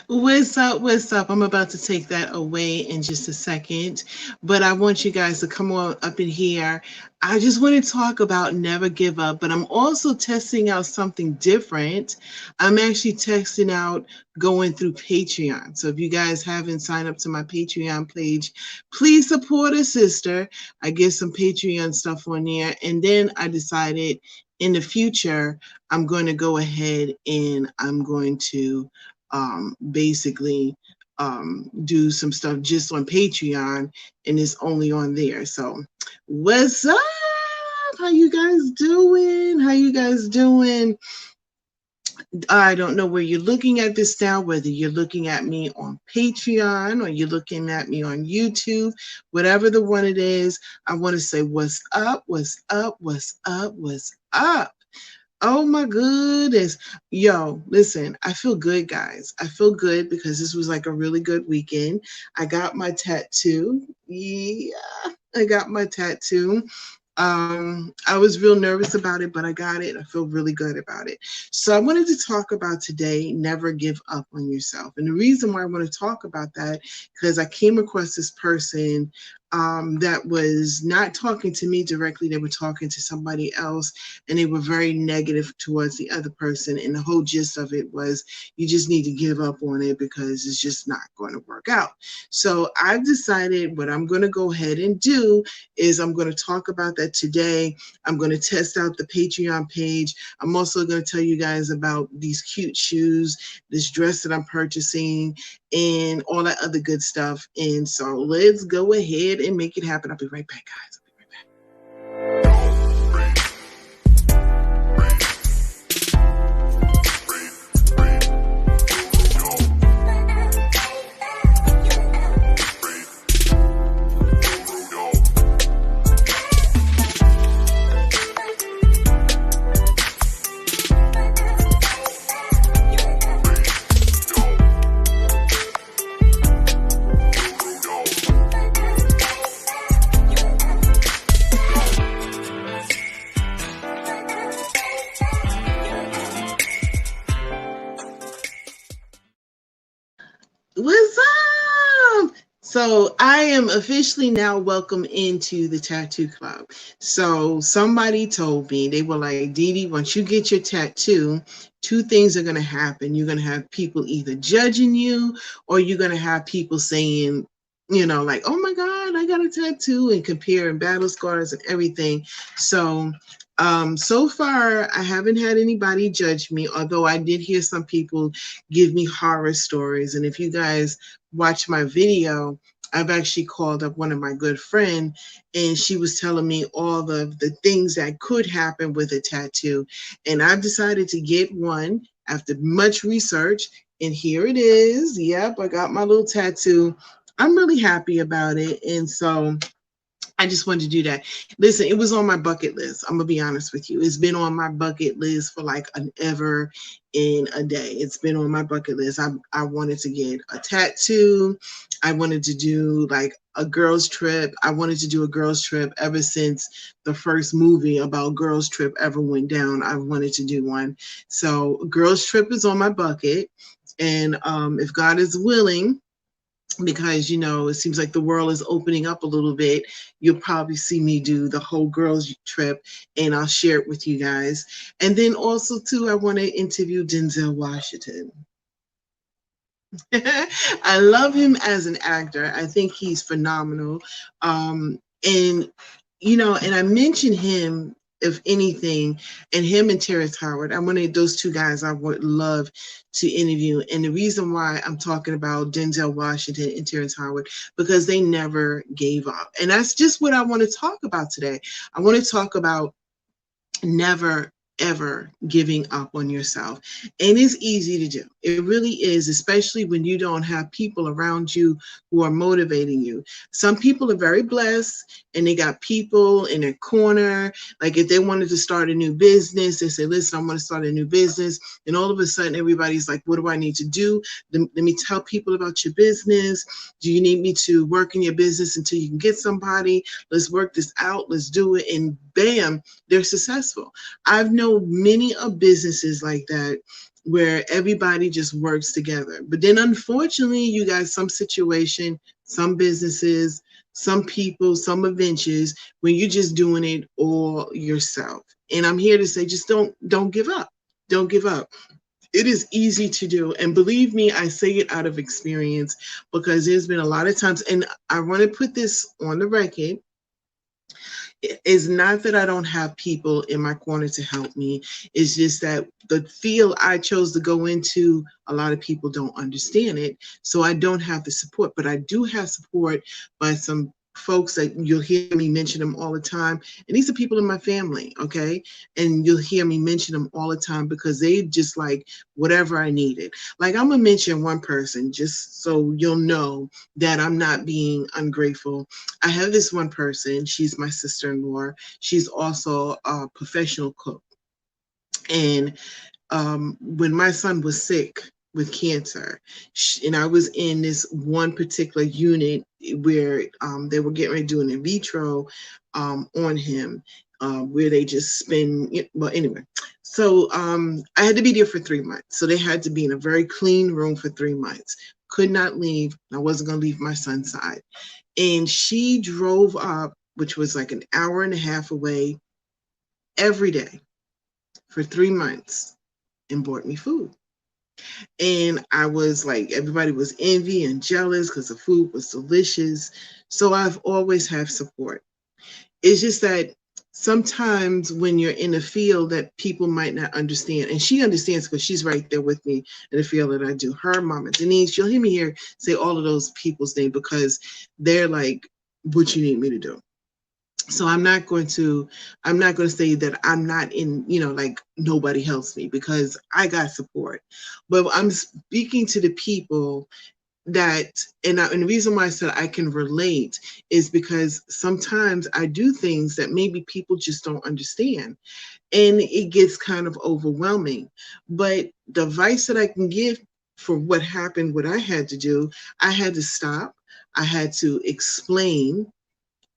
What's up? What's up? I'm about to take that away in just a second, but I want you guys to come on up in here. I just want to talk about never give up, but I'm also testing out something different. I'm actually testing out going through Patreon. So if you guys haven't signed up to my Patreon page, please support a sister. I get some Patreon stuff on there, and then I decided in the future I'm going to go ahead and I'm going to basically do some stuff just on Patreon, and it's only on there. So, what's up? How you guys doing? How you guys doing? I don't know where you're looking at this now, whether you're looking at me on Patreon or you're looking at me on YouTube, whatever the one it is. I want to say, what's up? What's up? What's up? What's up? Oh my goodness. Yo, listen, I feel good, guys. I feel good because this was like a really good weekend. I got my tattoo. Yeah, I got my tattoo. I was real nervous about it, but I got it. I feel really good about it. So I wanted to talk about today, never give up on yourself. And the reason why I want to talk about that, because I came across this person that was not talking to me directly. They were talking to somebody else, and they were very negative towards the other person. And the whole gist of it was, you just need to give up on it because it's just not going to work out. So I've decided what I'm going to go ahead and do is I'm going to talk about that today. I'm going to test out the Patreon page. I'm also going to tell you guys about these cute shoes, this dress that I'm purchasing, and all that other good stuff. And so let's go ahead and make it happen. I'll be right back, guys. What's up? So I am officially now welcome into the tattoo club. So somebody told me, they were like, Dee Dee, once you get your tattoo, two things are going to happen. You're going to have people either judging you, or you're going to have people saying, like, oh my God, I got a tattoo, and comparing battle scars and everything. So so far, I haven't had anybody judge me, although I did hear some people give me horror stories. And if you guys watch my video, I've actually called up one of my good friends, and she was telling me all of the things that could happen with a tattoo. And I've decided to get one after much research, and here it is. Yep, I got my little tattoo. I'm really happy about it. And so I just wanted to do that. Listen, it was on my bucket list. I'm going to be honest with you. It's been on my bucket list for like an ever in a day. It's been on my bucket list. I wanted to get a tattoo. I wanted to do like a girls trip. I wanted to do a girls trip ever since the first movie about girls trip ever went down. I wanted to do one. So girls trip is on my bucket. And if God is willing, because it seems like the world is opening up a little bit, you'll probably see me do the whole girls trip, and I'll share it with you guys. And then also too, I want to interview Denzel Washington. I love him as an actor. I think he's phenomenal. And I mentioned him, if anything, and him and Terrence Howard. I'm one of those two guys I would love to interview. And the reason why I'm talking about Denzel Washington and Terrence Howard, because they never gave up. And that's just what I want to talk about today. I want to talk about never ever giving up on yourself. And it's easy to do. It really is, especially when you don't have people around you who are motivating you. Some people are very blessed and they got people in their corner. Like if they wanted to start a new business, they say, listen, I'm going to start a new business. And all of a sudden everybody's like, what do I need to do? Let me tell people about your business. Do you need me to work in your business until you can get somebody? Let's work this out. Let's do it. And bam, they're successful. I've known many of businesses like that where everybody just works together. But then unfortunately, you got some situation, some businesses, some people, some adventures when you're just doing it all yourself. And I'm here to say, just don't give up. Don't give up. It is easy to do. And believe me, I say it out of experience because there's been a lot of times, and I want to put this on the record. It's not that I don't have people in my corner to help me. It's just that the field I chose to go into, a lot of people don't understand it. So I don't have the support, but I do have support by some folks that you'll hear me mention them all the time. And these are people in my family, okay? And you'll hear me mention them all the time because they just like whatever I needed. Like I'm gonna mention one person just so you'll know that I'm not being ungrateful. I have this one person. She's my sister-in-law. She's also a professional cook. And when my son was sick with cancer, and I was in this one particular unit where they were getting ready to do an in vitro on him, where they just spin. Well, anyway, so I had to be there for 3 months. So they had to be in a very clean room for 3 months. Could not leave. I wasn't going to leave my son's side. And she drove up, which was like an hour and a half away, every day for 3 months and bought me food. And I was like, everybody was envy and jealous because the food was delicious. So I've always have support. It's just that sometimes when you're in a field that people might not understand, and she understands because she's right there with me in the field that I do. Her mama, Denise, you'll hear me here say all of those people's name because they're like, what you need me to do. So I'm not going to say that I'm not in, like nobody helps me because I got support. But I'm speaking to the people that, and the reason why I said I can relate is because sometimes I do things that maybe people just don't understand, and it gets kind of overwhelming. But the advice that I can give for what happened, what I had to do, I had to stop. I had to explain,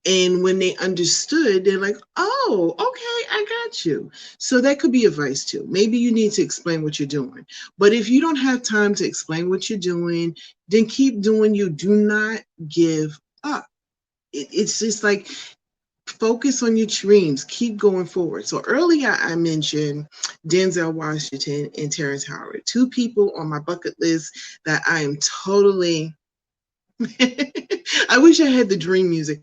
and when they understood, they're like, oh, okay, I got you. So that could be advice too. Maybe you need to explain what you're doing. But if you don't have time to explain what you're doing, then keep doing you. Do not give up. It's just like focus on your dreams. Keep going forward. So earlier I mentioned Denzel Washington and Terrence Howard, two people on my bucket list that I am totally I wish I had the dream music.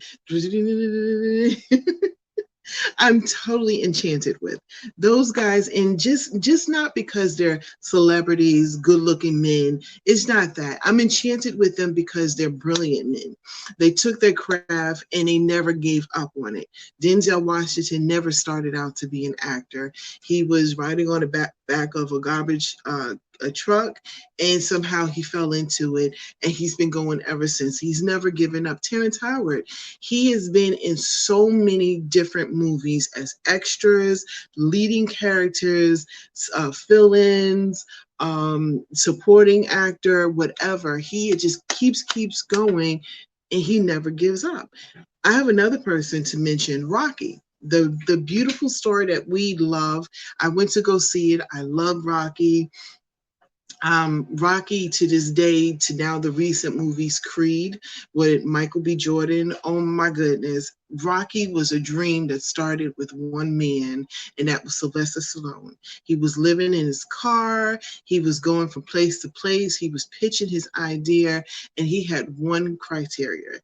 I'm totally enchanted with those guys, and just not because they're celebrities, good-looking men. It's not that. I'm enchanted with them because they're brilliant men. They took their craft and they never gave up on it. Denzel Washington never started out to be an actor. He was riding on the back of a garbage a truck, and somehow he fell into it, and he's been going ever since. He's never given up. Terrence Howard, he has been in so many different movies as extras, leading characters, fill-ins, supporting actor, whatever. He just keeps going, and he never gives up. I have another person to mention, Rocky. The beautiful story that we love. I went to go see it. I love Rocky. Rocky to this day, to now the recent movies, Creed with Michael B. Jordan. Oh my goodness. Rocky was a dream that started with one man, and that was Sylvester Stallone. He was living in his car. He was going from place to place. He was pitching his idea, and he had one criteria.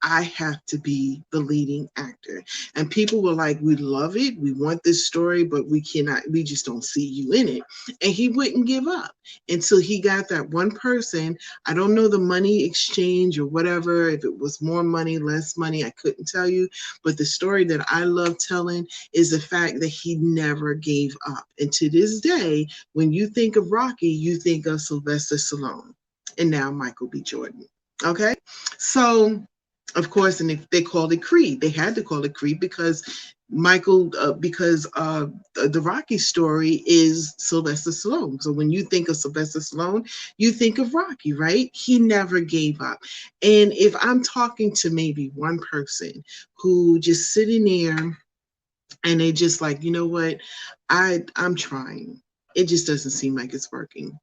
I have to be the leading actor. And people were like, we love it. We want this story, but we just don't see you in it. And he wouldn't give up until he got that one person. I don't know the money exchange or whatever, if it was more money, less money, I couldn't tell you. But the story that I love telling is the fact that he never gave up. And to this day, when you think of Rocky, you think of Sylvester Stallone and now Michael B. Jordan. Okay? So, of course, and they called it Creed. They had to call it Creed because the Rocky story is Sylvester Stallone. So when you think of Sylvester Stallone, you think of Rocky, right? He never gave up. And if I'm talking to maybe one person who just sitting there and they just like, you know what, I'm trying. it just doesn't seem like it's working.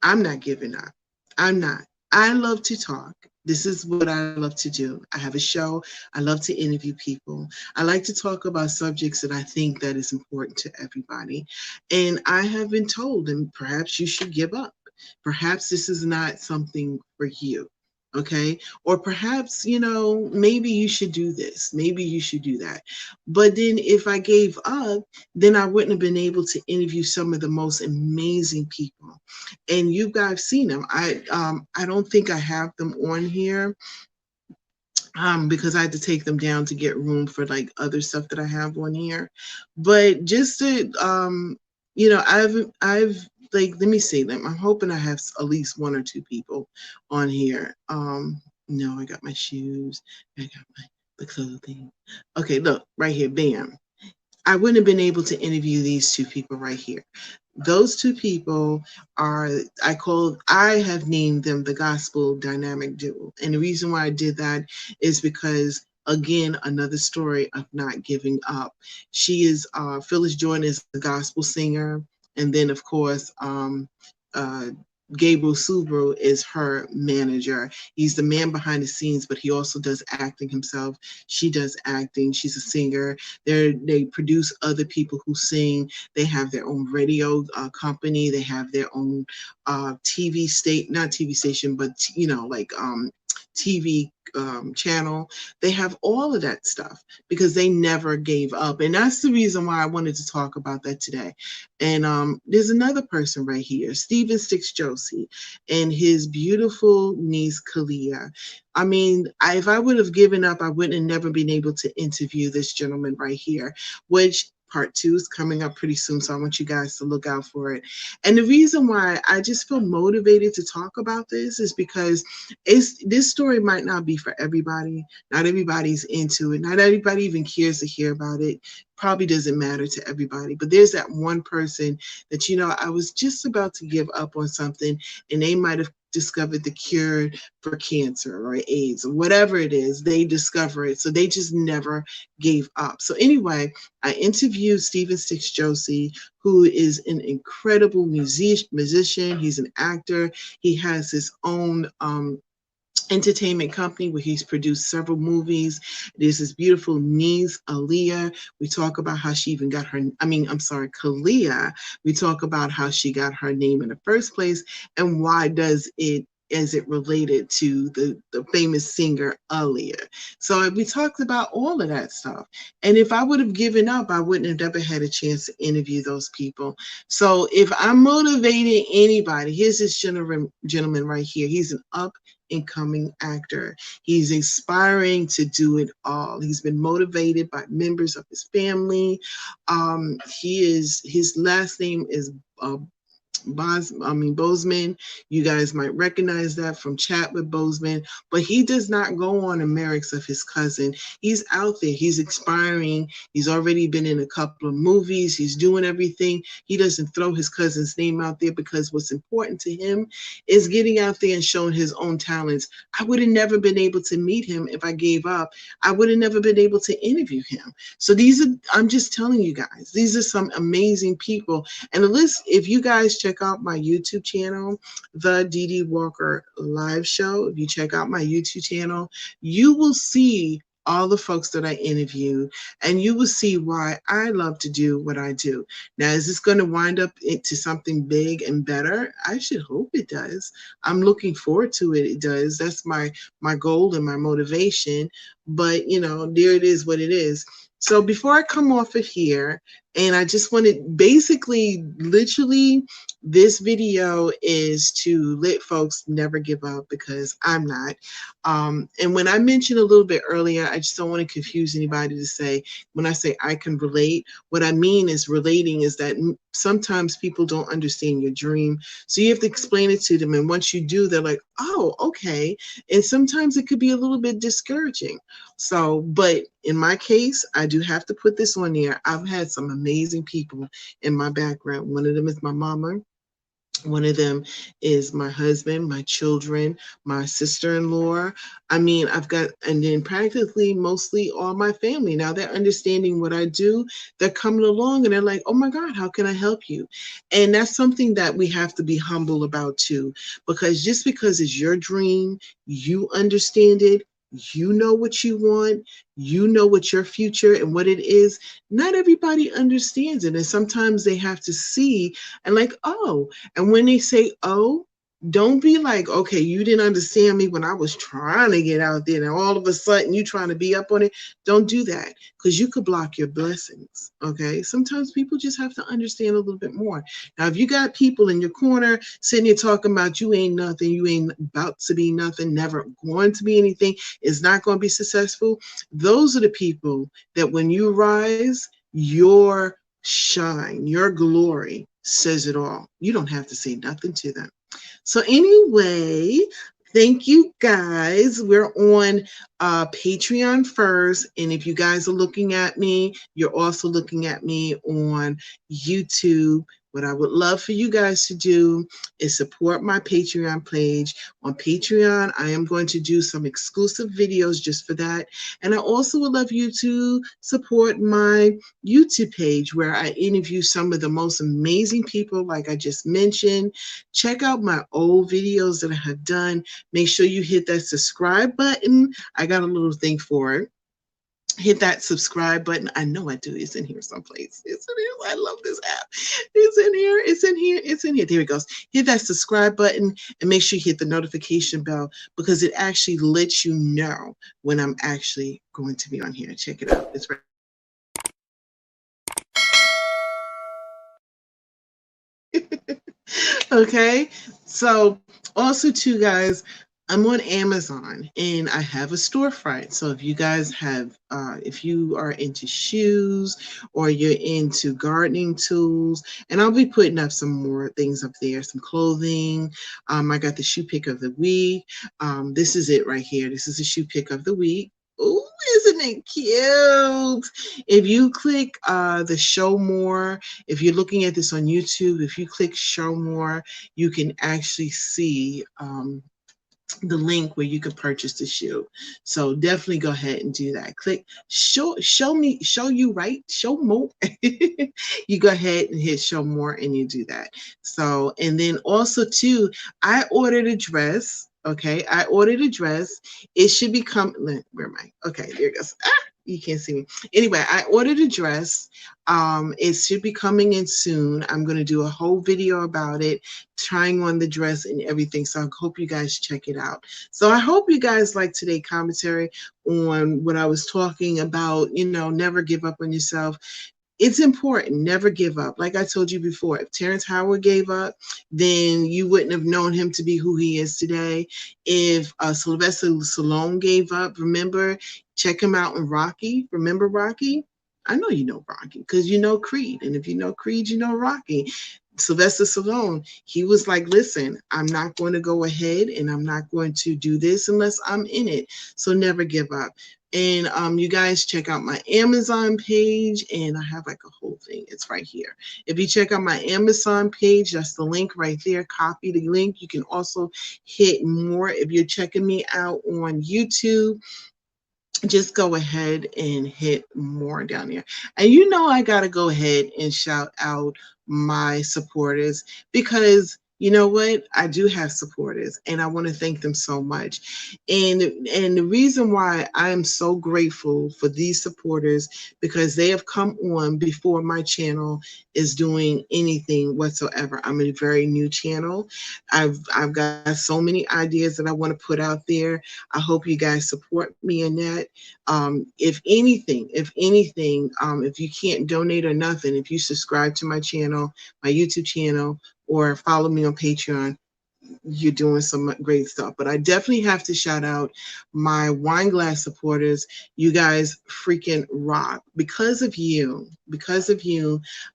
I'm not giving up. I'm not. I love to talk. This is what I love to do. I have a show. I love to interview people. I like to talk about subjects that I think that is important to everybody. And I have been told, and perhaps you should give up. Perhaps this is not something for you. Okay. Or perhaps, maybe you should do this. Maybe you should do that. But then if I gave up, then I wouldn't have been able to interview some of the most amazing people, and you guys seen them. I don't think I have them on here, because I had to take them down to get room for like other stuff that I have on here. But just to I've like, let me see them. I'm hoping I have at least one or two people on here. No, I got my shoes, I got the clothing. Okay, look right here, bam. I wouldn't have been able to interview these two people right here. Those two people are, I have named them the gospel dynamic duo. And the reason why I did that is because, again, another story of not giving up. She is, Phyllis Jordan is a gospel singer. And then, of course, uh, Gabriel Subaru is her manager. He's the man behind the scenes, but he also does acting himself. She does acting. She's a singer. They produce other people who sing. They have their own radio company. They have their own TV state, not TV station, but like TV channel. They have all of that stuff because they never gave up, and that's the reason why I wanted to talk about that today. And there's another person right here, Stephen Sticks Josie, and his beautiful niece Kalia. I mean, if I would have given up, I wouldn't have never been able to interview this gentleman right here, which part 2 is coming up pretty soon, so I want you guys to look out for it. And the reason why I just feel motivated to talk about this is because this story might not be for everybody. Not everybody's into it. Not everybody even cares to hear about it. Probably doesn't matter to everybody. But there's that one person that, I was just about to give up on something, and they might have discovered the cure for cancer or AIDS or whatever it is. They discover it. So they just never gave up. So anyway, I interviewed Stephen Sticks Josie, who is an incredible musician. He's an actor. He has his own entertainment company where he's produced several movies. There's this beautiful niece, Aaliyah. We talk about how she even got her, Kalia. We talk about how she got her name in the first place and why does it, as it related to the famous singer Aaliyah. So we talked about all of that stuff. And if I would have given up, I wouldn't have ever had a chance to interview those people. So if I'm motivating anybody, here's this gentleman right here. He's an incoming actor. He's inspiring to do it all. He's been motivated by members of his family. His last name is Bozeman. You guys might recognize that from Chat with Bozeman, but he does not go on the merits of his cousin. He's out there. He's expiring. He's already been in a couple of movies. He's doing everything. He doesn't throw his cousin's name out there because what's important to him is getting out there and showing his own talents. I would have never been able to meet him if I gave up. I would have never been able to interview him. So I'm just telling you guys, these are some amazing people. And the list, if you guys check out my YouTube channel, The D.D. Walker Live Show, if you check out my YouTube channel, you will see all the folks that I interviewed, and you will see why I love to do what I do. Now, is this going to wind up into something big and better? I should hope it does. I'm looking forward to it. It does. That's my goal and my motivation. But, there it is what it is. So before I come off of here, and I just wanted, basically, literally, this video is to let folks never give up because I'm not. And when I mentioned a little bit earlier, I just don't want to confuse anybody to say, when I say I can relate, what I mean is relating is that sometimes people don't understand your dream. So you have to explain it to them. And once you do, they're like, oh, okay. And sometimes it could be a little bit discouraging. So, but in my case, I do have to put this on there. I've had some amazing people in my background. One of them is my mama. One of them is my husband, my children, my sister-in-law. I mean, I've got, and then practically mostly all my family. Now they're understanding what I do. They're coming along and they're like, oh my God, how can I help you? And that's something that we have to be humble about too, because just because it's your dream, you understand it, you know what you want, you know what your future and what it is. Not everybody understands it. And sometimes they have to see and like, oh, and when they say, oh, don't be like, okay, you didn't understand me when I was trying to get out there and all of a sudden you trying to be up on it. Don't do that because you could block your blessings. Okay. Sometimes people just have to understand a little bit more. Now, if you got people in your corner sitting here talking about you ain't nothing, you ain't about to be nothing, never going to be anything, is not going to be successful, those are the people that when you rise, your shine, your glory says it all. You don't have to say nothing to them. So anyway, thank you guys. We're on Patreon first. And if you guys are looking at me, you're also looking at me on YouTube. What I would love for you guys to do is support my Patreon page. On Patreon, I am going to do some exclusive videos just for that. And I also would love you to support my YouTube page where I interview some of the most amazing people like I just mentioned. Check out my old videos that I have done. Make sure you hit that subscribe button. I got a little thing for it. Hit that subscribe button. I know I do. It's in here someplace. It's in here. I love this app. It's in here. It's in here. It's in here. There it goes. Hit that subscribe button and make sure you hit the notification bell because it actually lets you know when I'm actually going to be on here. Check it out. It's right. Okay. So also too, guys, I'm on Amazon and I have a storefront. So if you guys have, if you are into shoes or you're into gardening tools, and I'll be putting up some more things up there, some clothing. I got the shoe pick of the week. This is it right here. This is the shoe pick of the week. Oh, isn't it cute? If you click the show more, if you're looking at this on YouTube, if you click show more, you can actually see the link where you can purchase the shoe. So definitely go ahead and do that. Click show me, show you, right? Show more. You go ahead and hit show more and you do that. So, and then also too, I ordered a dress. Okay, I ordered a dress. It should be where am I? Okay, there it goes. You can't see me. Anyway, I ordered a dress. It should be coming in soon. I'm going to do a whole video about it, trying on the dress and everything. So I hope you guys check it out. So I hope you guys like today's commentary on what I was talking about, you know, never give up on yourself. It's important. Never give up. Like I told you before, if Terrence Howard gave up, then you wouldn't have known him to be who he is today. If Sylvester Stallone gave up, remember, check him out in Rocky. Remember Rocky? I know you know Rocky because you know Creed. And if you know Creed, you know Rocky. Sylvester Stallone, he was like, listen, I'm not going to go ahead and I'm not going to do this unless I'm in it. So never give up. And you guys check out my Amazon page, and I have like a whole thing. It's right here. If you check out my Amazon page, that's the link right there. Copy the link. You can also hit more if you're checking me out on YouTube. Just go ahead and hit more down there. And you know I got to go ahead and shout out my supporters because you know what? I do have supporters and I want to thank them so much. And the reason why I am so grateful for these supporters because they have come on before my channel is doing anything whatsoever. I'm a very new channel. I've got so many ideas that I want to put out there. I hope you guys support me in that. If anything, if you can't donate or nothing, if you subscribe to my channel, my YouTube channel, or follow me on Patreon, you're doing some great stuff. But I definitely have to shout out my wine glass supporters. You guys freaking rock. Because of you,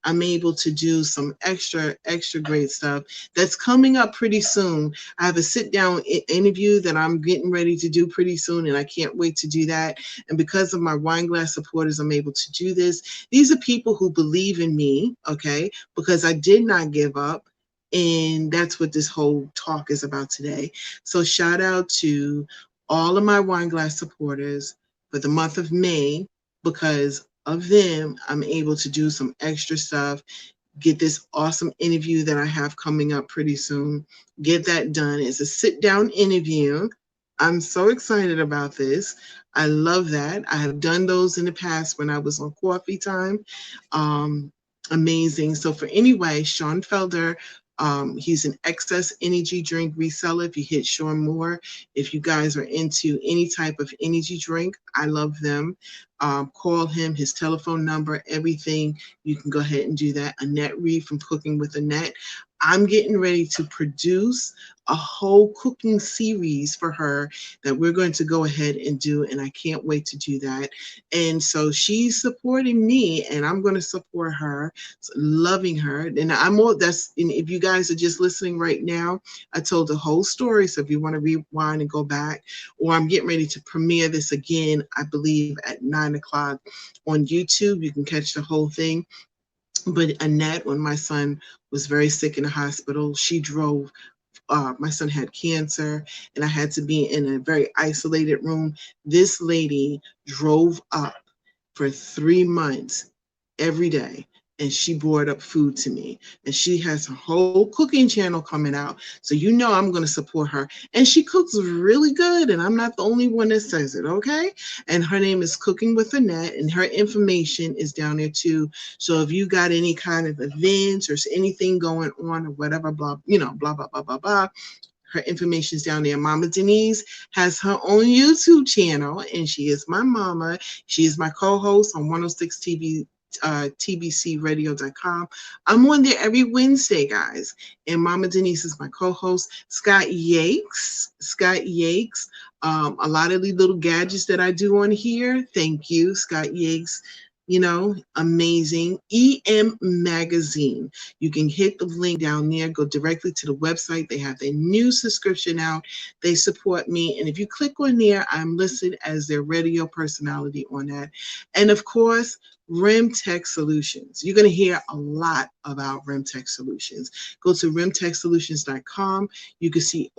I'm able to do some extra great stuff that's coming up pretty soon. I have a sit down interview that I'm getting ready to do pretty soon, and I can't wait to do that. And because of my wine glass supporters, I'm able to do this. These are people who believe in me, okay, because I did not give up. And that's what this whole talk is about today. So shout out to all of my wine glass supporters for the month of May. Because of them, I'm able to do some extra stuff, get this awesome interview that I have coming up pretty soon. Get that done. It's a sit down interview. I'm so excited about this. I love that. I have done those in the past when I was on Coffee Time. Um, Amazing. So for anyway, Sean Felder, he's an excess energy drink reseller. If you hit Sean Moore, if you guys are into any type of energy drink, I love them. Call him, his telephone number, everything. You can go ahead and do that. Annette Reed from Cooking with Annette. I'm getting ready to produce a whole cooking series for her that we're going to go ahead and do, and I can't wait to do that. And so she's supporting me, and I'm going to support her, so loving her. And I'm all that's. And if you guys are just listening right now, I told the whole story. So if you want to rewind and go back, or I'm getting ready to premiere this again, I believe at 9 o'clock on YouTube. You can catch the whole thing. But Annette, when my son was very sick in the hospital, she drove. My son had cancer, and I had to be in a very isolated room. This lady drove up for 3 months every day, and she brought up food to me. And she has her whole cooking channel coming out. So I'm going to support her. And she cooks really good, and I'm not the only one that says it, okay? And her name is Cooking with Annette, and her information is down there too. So if you got any kind of events or anything going on or whatever, blah, blah, blah, blah, blah, blah, her information is down there. Mama Denise has her own YouTube channel, and she is my mama. She is my co-host on 106 TV, tbcradio.com. I'm on there every Wednesday, guys. And Mama Denise is my co-host. Scott Yakes. A lot of the little gadgets that I do on here. Thank you, Scott Yakes. Amazing. EM Magazine. You can hit the link down there, go directly to the website. They have their new subscription out. They support me. And if you click on there, I'm listed as their radio personality on that. And of course, Rim Tech Solutions. You're going to hear a lot about Rim Tech Solutions. Go to rimtechsolutions.com. You can see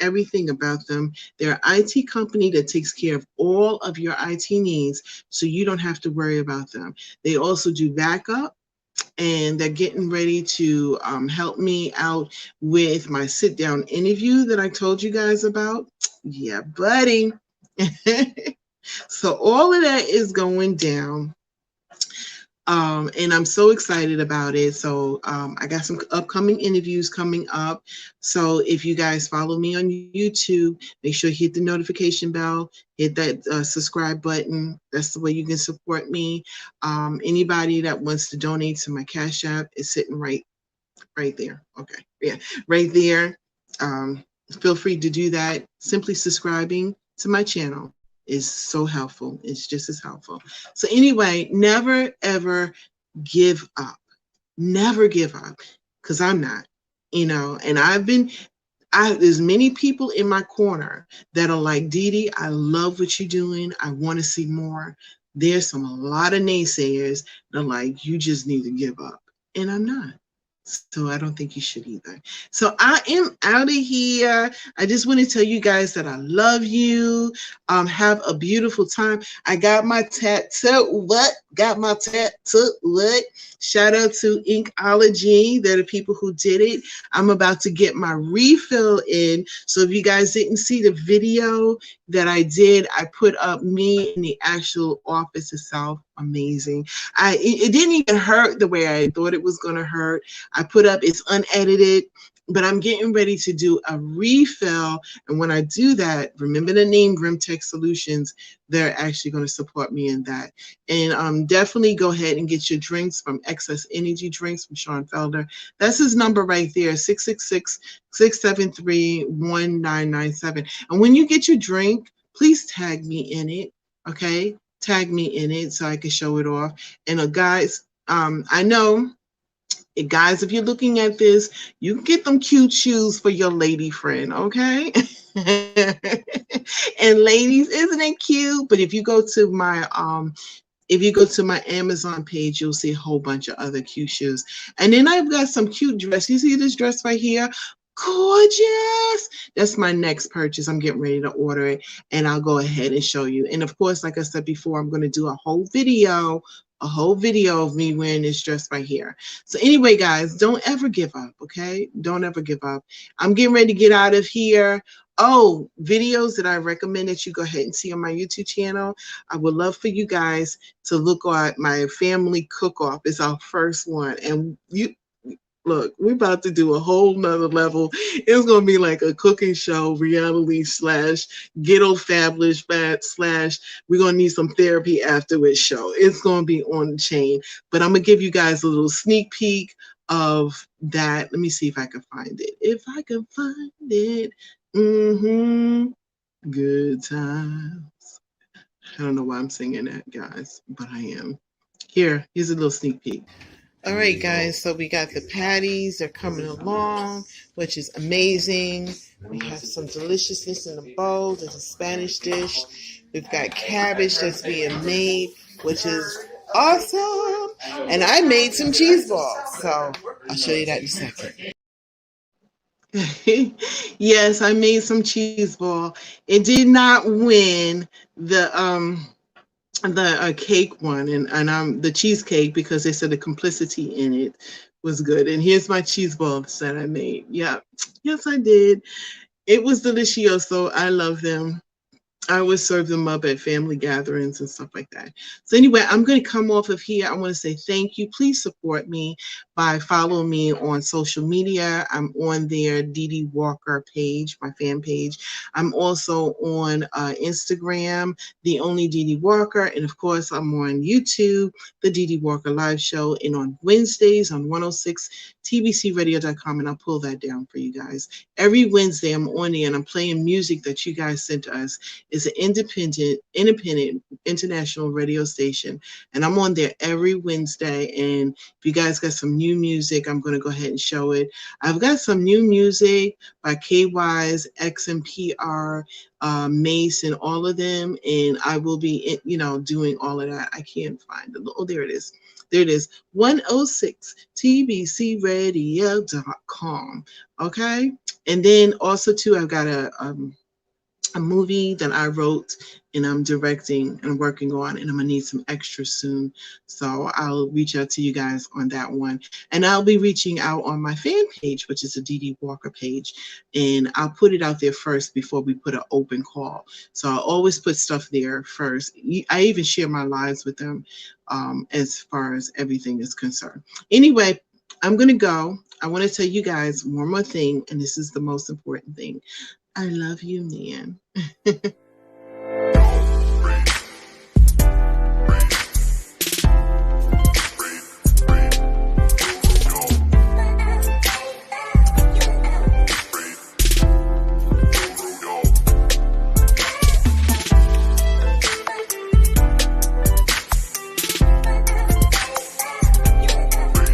everything about them. They're an IT company that takes care of all of your IT needs, so you don't have to worry about them. They also do backup, and they're getting ready to help me out with my sit-down interview that I told you guys about. Yeah, buddy. So all of that is going down. And I'm so excited about it. So I got some upcoming interviews coming up. So if you guys follow me on YouTube, make sure you hit the notification bell, hit that subscribe button. That's the way you can support me. Anybody that wants to donate to my Cash App is sitting right there. Okay, yeah, right there. Feel free to do that. Simply subscribing to my channel is so helpful. It's just as helpful. So anyway, never ever give up. Never give up, because I'm not, and there's many people in my corner that are like, Dee, I love what you're doing. I want to see more. There's a lot of naysayers that are like, you just need to give up. And I'm not. So I don't think you should either. So I am out of here. I just want to tell you guys that I love you. Have a beautiful time. I got my tattoo. What? Got my tattoo. What? Shout out to Inkology. They're the people who did it. I'm about to get my refill in. So if you guys didn't see the video that I did, I put up me in the actual office itself. Amazing. It didn't even hurt the way I thought it was going to hurt. I put up, it's unedited, but I'm getting ready to do a refill. And when I do that, remember the name Rim Tech Solutions, they're actually going to support me in that. And definitely go ahead and get your drinks from Excess Energy Drinks from Sean Felder. That's his number right there, 666-673-1997. And when you get your drink, please tag me in it, okay? Tag me in it so I can show it off. And guys, I know, guys, if you're looking at this, you can get them cute shoes for your lady friend, okay? And ladies, isn't it cute? But if you go to my If you go to my Amazon page, you'll see a whole bunch of other cute shoes. And then I've got some cute dress. You see this dress right here? Gorgeous. That's my next purchase. I'm getting ready to order it, and I'll go ahead and show you. And of course, like I said before, I'm going to do a whole video of me wearing this dress right here. So anyway, guys, don't ever give up, okay? Don't ever give up. I'm getting ready to get out of here. Oh, videos that I recommend that you go ahead and see on my YouTube channel. I would love for you guys to look at my family cook-off. It's our first one. And you look, we're about to do a whole nother level. It's going to be like a cooking show, reality / ghetto fabulous / we're going to need some therapy afterwards show. It's going to be on the chain. But I'm going to give you guys a little sneak peek of that. Let me see if I can find it. If I can find it. Good times. I don't know why I'm singing that, guys, but I am. Here's a little sneak peek. All right, guys, so we got the patties. They're coming along, which is amazing. We have some deliciousness in the bowl. There's a Spanish dish. We've got cabbage that's being made, which is awesome. And I made some cheese balls, so I'll show you that in a second. Yes, I made some cheese ball. It did not win the cake one and the cheesecake, because they said the complicity in it was good. And here's my cheese balls that I made. Yeah, yes, I did. It was delicioso. I love them. I always serve them up at family gatherings and stuff like that. So anyway, I'm going to come off of here. I want to say thank you. Please support me by following me on social media. I'm on their Dee Walker page, my fan page. I'm also on Instagram, The Only Dee Walker. And of course, I'm on YouTube, The Dee Walker Live Show. And on Wednesdays on 106tbcradio.com. And I'll pull that down for you guys. Every Wednesday, I'm on there and I'm playing music that you guys sent to us. It's an independent international radio station, and I'm on there every Wednesday. And if you guys got some new music, I'm going to go ahead and show it. I've got some new music by KY's, XMPR, Mace, and all of them, and I will be, doing all of that. I can't find it. Oh, there it is. There it is. 106tbcradio.com. Okay, and then also too, I've got a movie that I wrote and I'm directing and working on, and I'm gonna need some extras soon. So I'll reach out to you guys on that one. And I'll be reaching out on my fan page, which is a Dee Walker page. And I'll put it out there first before we put an open call. So I'll always put stuff there first. I even share my lives with them as far as everything is concerned. Anyway, I'm gonna go. I want to tell you guys one more thing, and this is the most important thing. I love you, man.